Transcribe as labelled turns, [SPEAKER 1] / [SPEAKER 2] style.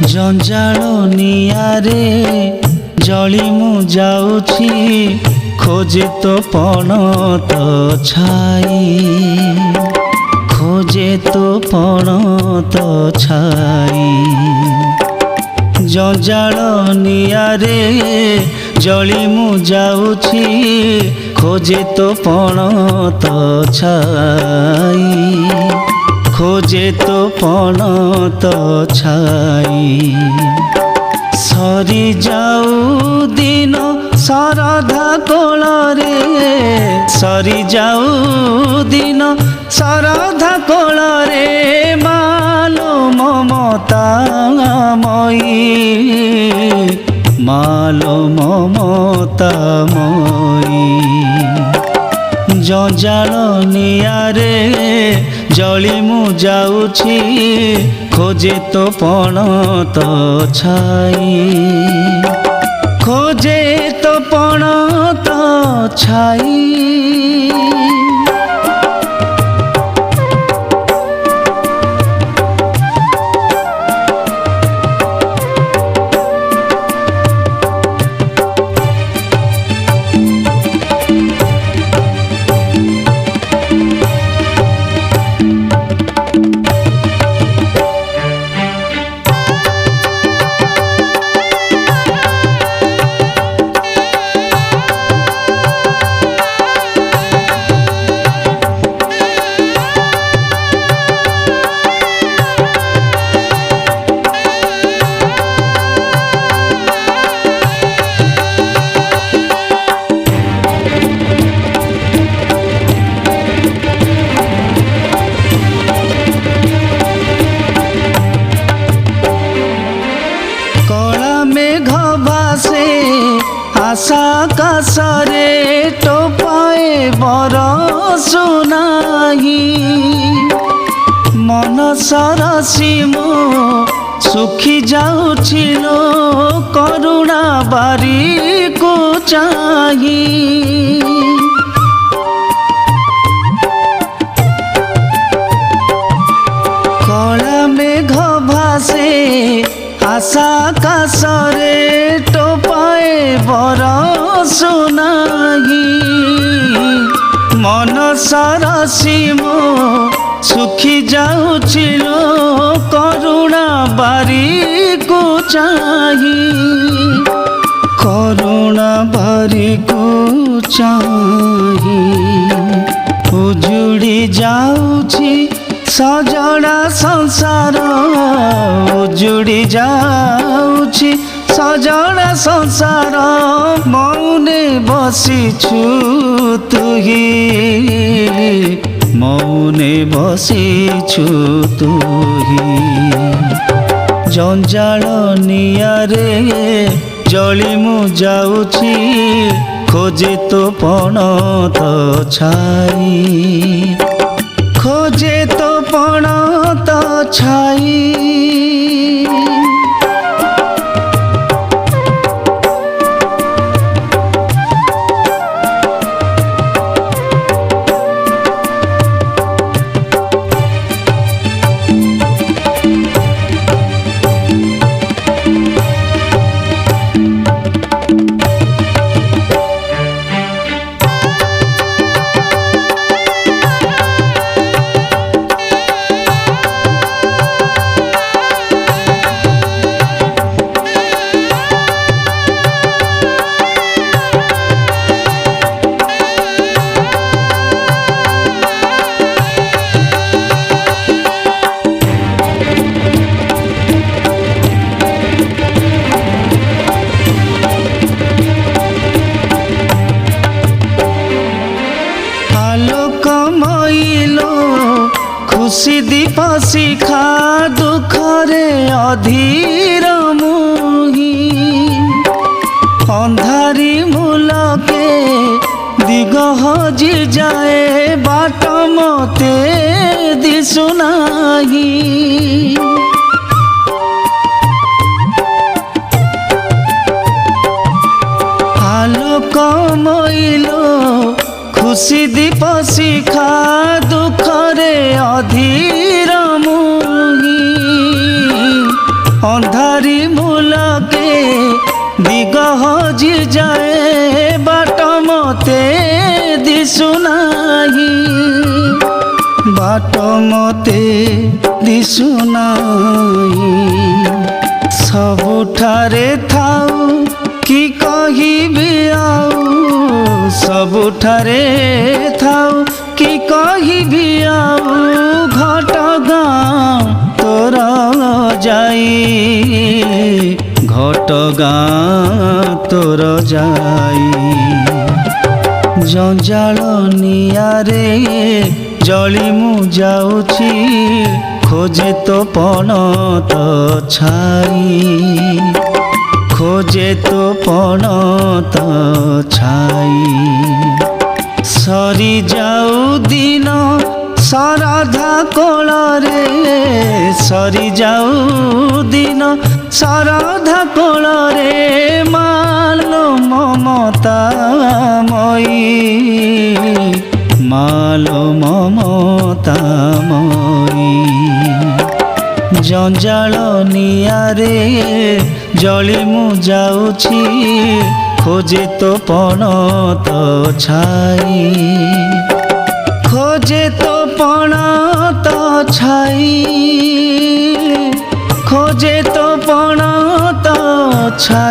[SPEAKER 1] जंजाल नियारे जली मु जाऊछी खोजे तो पण तो छाई खोजे तो पण तो छाई जंजाल नियारे जली मु जाऊछी खोजे तो पण तो छाई खोजे तो पण तो छाई सरी जाऊ दिन सरधा कोल रे सरी जाऊ दिन सरधा कोल रे मालो ममतामयी मालो ममतामयी जंजाल नियारे जली मु जाऊछी खोजे तो पण तो छाई खोजे तो पण तो छाई आशा काशरे टोपाए बरसु नाही मन सरसी मो सुखी जाउछि लो करुणा बारी को चाही कला मेघ भासे आशा काशरे टोपाए बरसु नाही मन सरसी मो सुखी जाउछि लो करुणा बारी को चाही करुणा बारी को चाही उजुड़ी जाउछि सजड़ा संसार उजुड़ी जाउछि सजड़ा संसार मौने बसिछु तुही मौने बसिछु तुही जंजाल नियारे जली मु जाउछि खोजे तो पण तो छाई खोजे तो पण तो छाई खुशी दीप शिखा दुखरे अधीर मुही अंधारी मूलके दिग हजि जाए बाट मते दिसुनाही आलोक मैलो खुशी दीप शिखा दुखरे अधीर मुही अंधारी मते दिसुनाही बाट मते दिसुनाही सबुठारे थाउ कि कहिबी आउ सबुठारे थाउ कि कहिबी आउ घटगाँ तोर जाई घटगाँ तोर जाई जंजाल नियारे जली मु जाउछि खोजे तो पणत छाई खोजे तो पणत छाई सरी जाऊ दिन सरधा कोलरे सरी जाऊ दिन सरधा कोलरे मालो ममता मई मालो ममता मई जंजाल नियारे जली मु जाउछि खोजे तो पणत छाई खोजे तो पणत छाई खोजे तो पणत छाई।